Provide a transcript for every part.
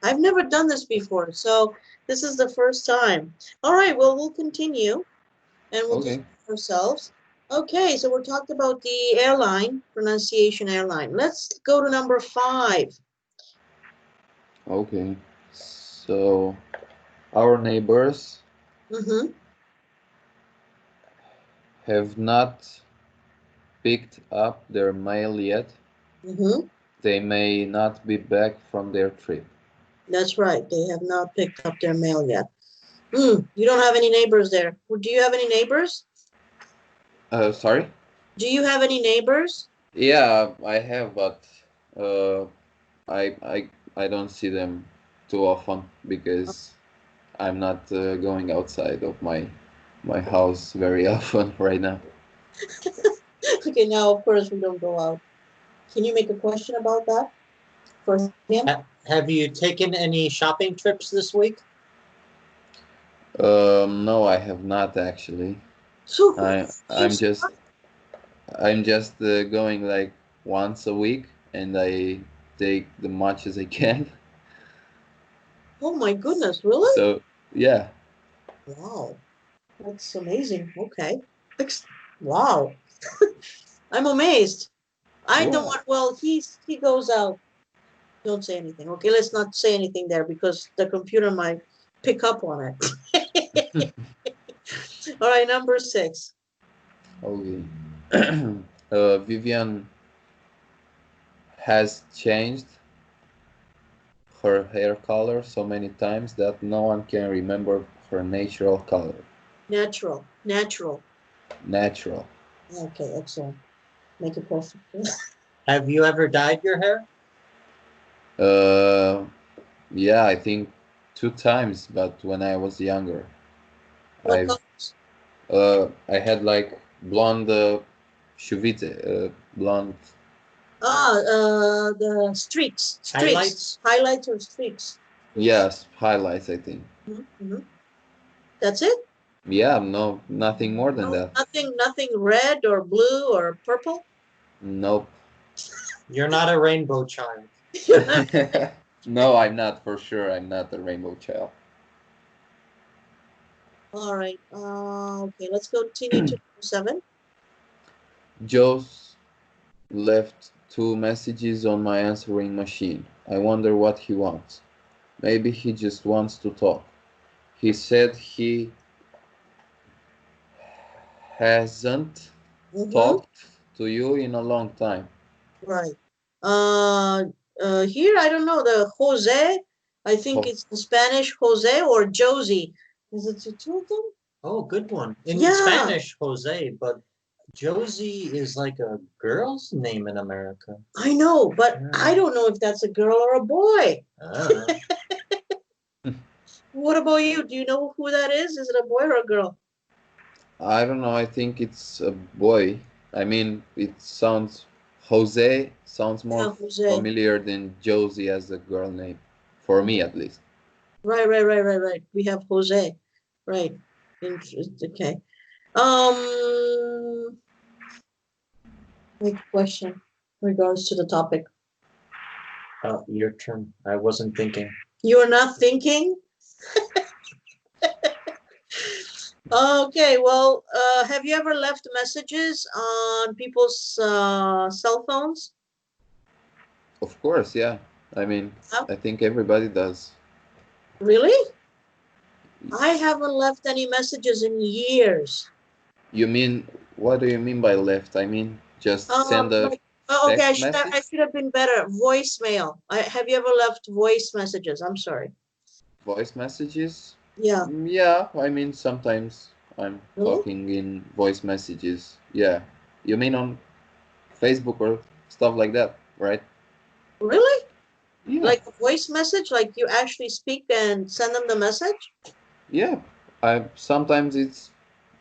I've never done this before, so this is the first time. All right, well, we'll continue, and we'll just ourselves. Okay, so we're talking about the airline, pronunciation airline. Let's go to number 5. Okay, so our neighbors have not picked up their mail yet. They may not be back from their trip. That's right. They have not picked up their mail yet. You don't have any neighbors there. Do you have any neighbors? Sorry? Do you have any neighbors? Yeah, I have, but I don't see them too often because I'm not going outside of my house very often right now. Okay, now of course we don't go out. Can you make a question about that for him? Have you taken any shopping trips this week? No, I have not actually. I'm just going like once a week, and I take the much as I can. Oh my goodness, really? So yeah. Wow, that's amazing. Okay. Wow. I'm amazed. I don't want, well, he goes out. Don't say anything. Okay, let's not say anything there because the computer might pick up on it. All right, number 6. Okay. Vivian has changed her hair color so many times that no one can remember her natural color. Natural. Okay, excellent. Make a question. Have you ever dyed your hair? Yeah, I think 2 times, but when I was younger. What colors? I had like blonde shuvite, blonde. The streaks. Highlights or streaks? Yes, highlights, I think. That's it? Yeah, no, nothing more than that. Nothing red or blue or purple? Nope. You're not a rainbow child. No, I'm not, for sure. I'm not a rainbow child. All right. Okay, let's continue to 7. Joe's left 2 messages on my answering machine. I wonder what he wants. Maybe he just wants to talk. He said he hasn't talked to you in a long time. Right. Here, I don't know, the Jose, I think it's in Spanish, Jose or Josie. Is it the 2 of them? Oh, good one. In Spanish, Jose, but Josie is like a girl's name in America. I know, but I don't know if that's a girl or a boy. What about you? Do you know who that is? Is it a boy or a girl? I don't know. I think it's a boy. I mean, it sounds... Jose sounds more familiar than Josie as a girl name. For me, at least. Right. We have Jose. Right. Okay. Make a question in regards to the topic. Your turn. I wasn't thinking. You're not thinking? Okay, well, have you ever left messages on people's cell phones? Of course, yeah. I mean, I think everybody does. Really? I haven't left any messages in years. You mean, what do you mean by left? I mean, just send a text message? I should have been better. Voicemail. Have you ever left voice messages? I'm sorry. Voice messages? Yeah. Yeah, I mean, sometimes I'm talking in voice messages. Yeah. You mean on Facebook or stuff like that, right? Really? Yeah. Like a voice message? Like you actually speak and send them the message? Yeah. Sometimes it's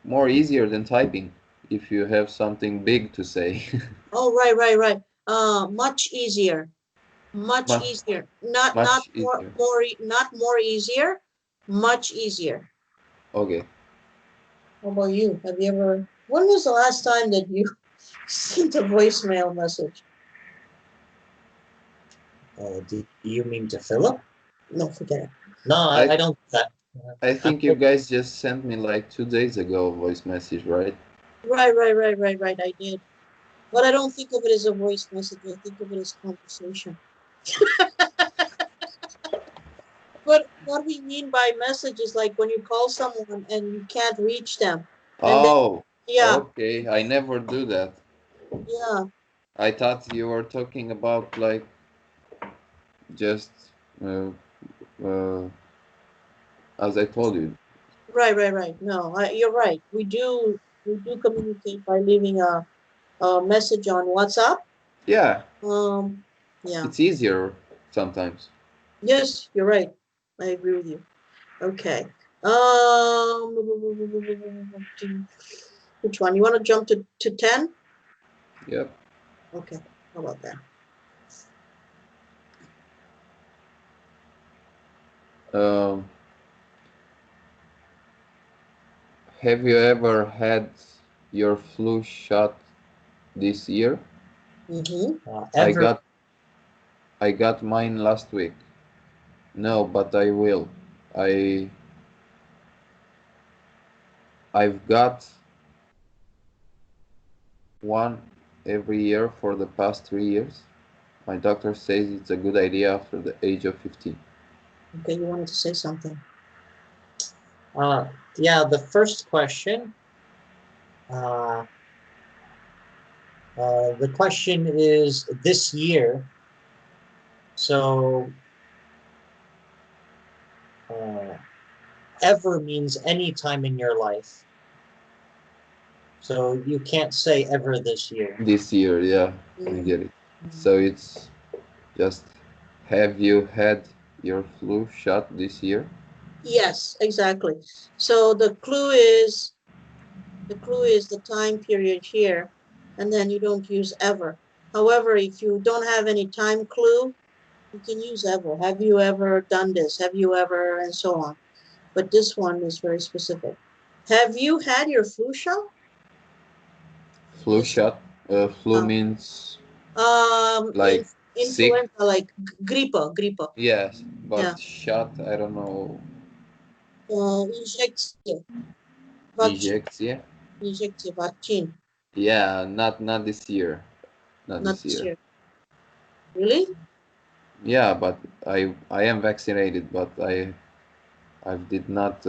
more easier than typing if you have something big to say. Oh, right. Much easier. Much easier. Not more easier. Much easier. Okay. How about you? Have you ever? When was the last time that you sent a voicemail message? Do you mean to Philip? No, forget it. No, I don't do that. I think you guys just sent me like 2 days ago a voice message, right? Right. I did. But I don't think of it as a voice message. I think of it as conversation. But what we mean by message is like when you call someone and you can't reach them. Oh, yeah. Okay. I never do that. Yeah. I thought you were talking about like just as I told you. Right. No, you're right. We do communicate by leaving a message on WhatsApp. Yeah. Yeah. It's easier sometimes. Yes, you're right. I agree with you. Okay. Which one? You want to jump to 10? Yep. Okay. How about that? Have you ever had your flu shot this year? I got mine last week. No, but I will. I've got one every year for the past 3 years. My doctor says it's a good idea after the age of 15. Okay, you wanted to say something. Yeah, the first question. The question is this year. So ever means any time in your life. So you can't say ever this year. This year, yeah, I get it. So it's just, have you had your flu shot this year? Yes, exactly. So the clue is the time period here, and then you don't use ever. However, if you don't have any time clue, you can use ever. Have you ever done this? Have you ever, and so on. But this one is very specific. Have you had your flu shot? Flu shot? Flu means like influenza, sick? like gripa. Yes, but Yeah. shot, I don't know. Injecție. Injecție? Injecție, vaccine. Yeah, not this year. Not this year. Really? Yeah, but I am vaccinated, but I did not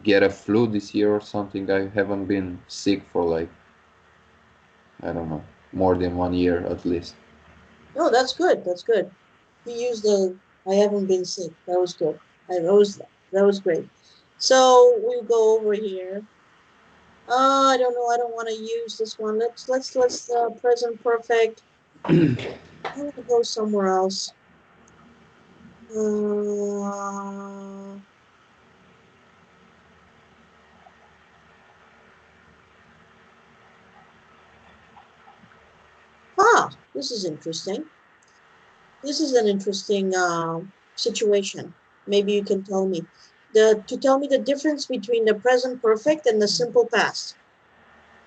get a flu this year or something. I haven't been sick for like, I don't know, more than 1 year at least. Oh, that's good. That's good. You used the I haven't been sick. That was good. That was great. So we'll go over here. I don't know. I don't want to use this one. Let's present perfect. I'm gonna go somewhere else. This is interesting. This is an interesting situation. Maybe you can tell me to tell me the difference between the present perfect and the simple past.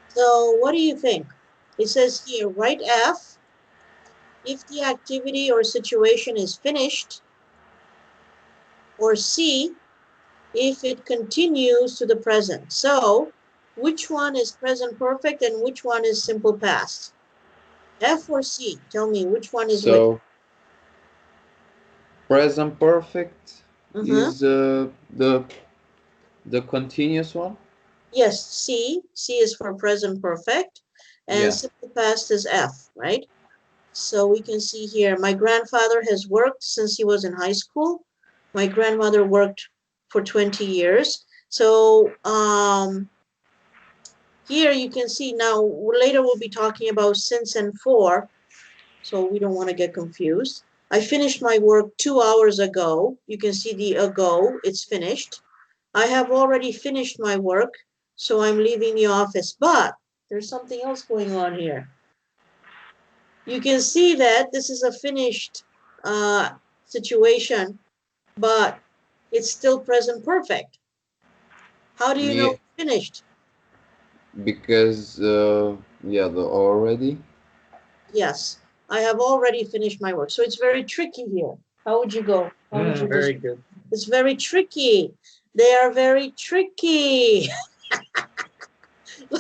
So what do you think? It says here, write F if the activity or situation is finished, or C if it continues to the present. So which one is present perfect and which one is simple past? F or C? Tell me which one is which. Present perfect is the continuous one? Yes, C. C is for present perfect, and simple past is F, right? So we can see here, my grandfather has worked since he was in high school. My grandmother worked for 20 years. So here you can see now, later we'll be talking about since and for, so we don't want to get confused. I finished my work 2 hours ago. You can see the ago, it's finished. I have already finished my work, so I'm leaving the office, but there's something else going on here. You can see that this is a finished situation, but it's still present perfect. How do you know it's finished? Because, the already? Yes, I have already finished my work. So it's very tricky here. How would you go? How would you Very good. It's very tricky. They are very tricky.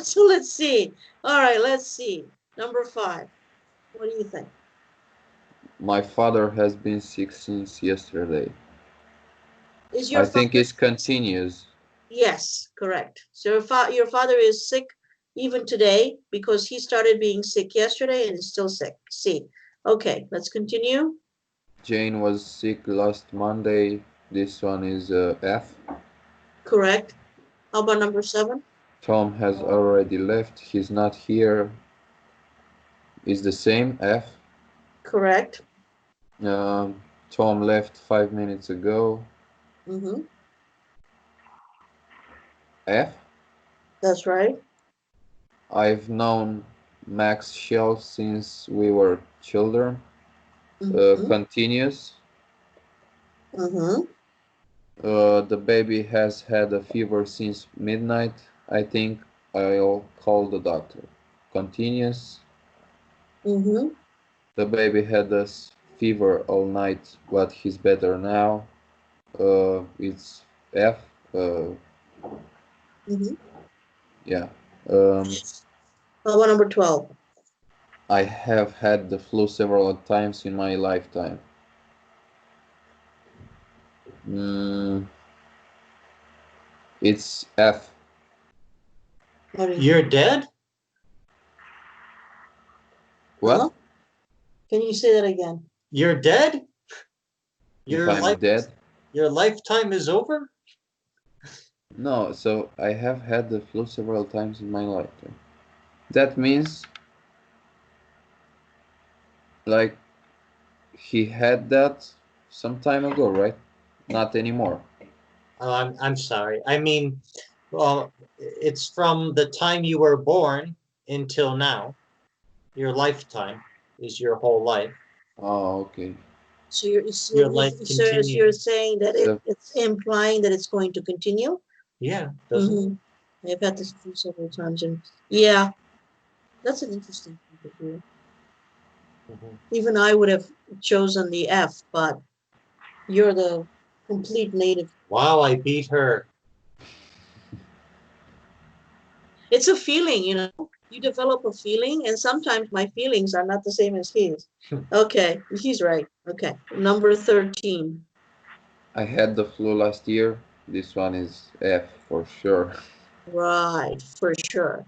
So let's see. All right, let's see. Number 5. What do you think? My father has been sick since yesterday. Is your I think it's continuous. Yes, correct. So your father is sick even today because he started being sick yesterday and is still sick. C. Okay, let's continue. Jane was sick last Monday. This one is F. Correct. How about number 7? Tom has already left. He's not here. Is the same, F. Correct. Tom left 5 minutes ago. F. That's right. I've known Max Shell since we were children. Continuous. The baby has had a fever since midnight. I think I'll call the doctor. Continuous. The baby had a fever all night, but he's better now. It's F. Yeah. How about number 12? I have had the flu several times in my lifetime. It's F. You're dead? What? Huh? Can you say that again? You're dead? If I'm dead? Your lifetime is over? No, so I have had the flu several times in my lifetime. That means, like, he had that some time ago, right? Not anymore. I'm sorry. I mean, well, it's from the time you were born until now. Your lifetime is your whole life. Oh, okay. So you're saying that it's implying that it's going to continue? Yeah. I've had this several times, and yeah, that's an interesting thing to do. Even I would have chosen the F, but you're the complete native. Wow, I beat her. It's a feeling, you know. You develop a feeling, and sometimes my feelings are not the same as his. Okay, he's right. Okay, number 13. I had the flu last year. This one is F for sure. Right, for sure.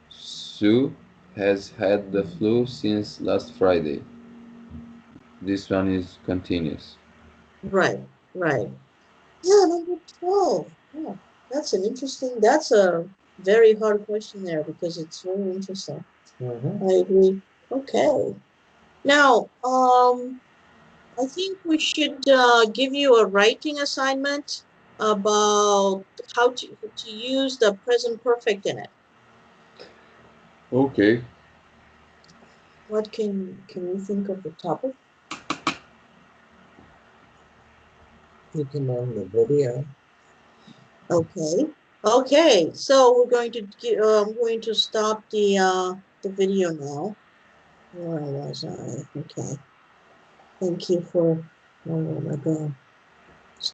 Sue has had the flu since last Friday. This one is continuous. Right, right. Yeah, number 12. Yeah, that's a very hard question there because it's very interesting. I agree. Okay. Now, I think we should give you a writing assignment about how to use the present perfect in it. Okay. What can you think of the topic? You can learn the video. Okay. Okay. So we're going to I'm going to stop the video now. Where was I? Okay. Thank you for. Oh my God.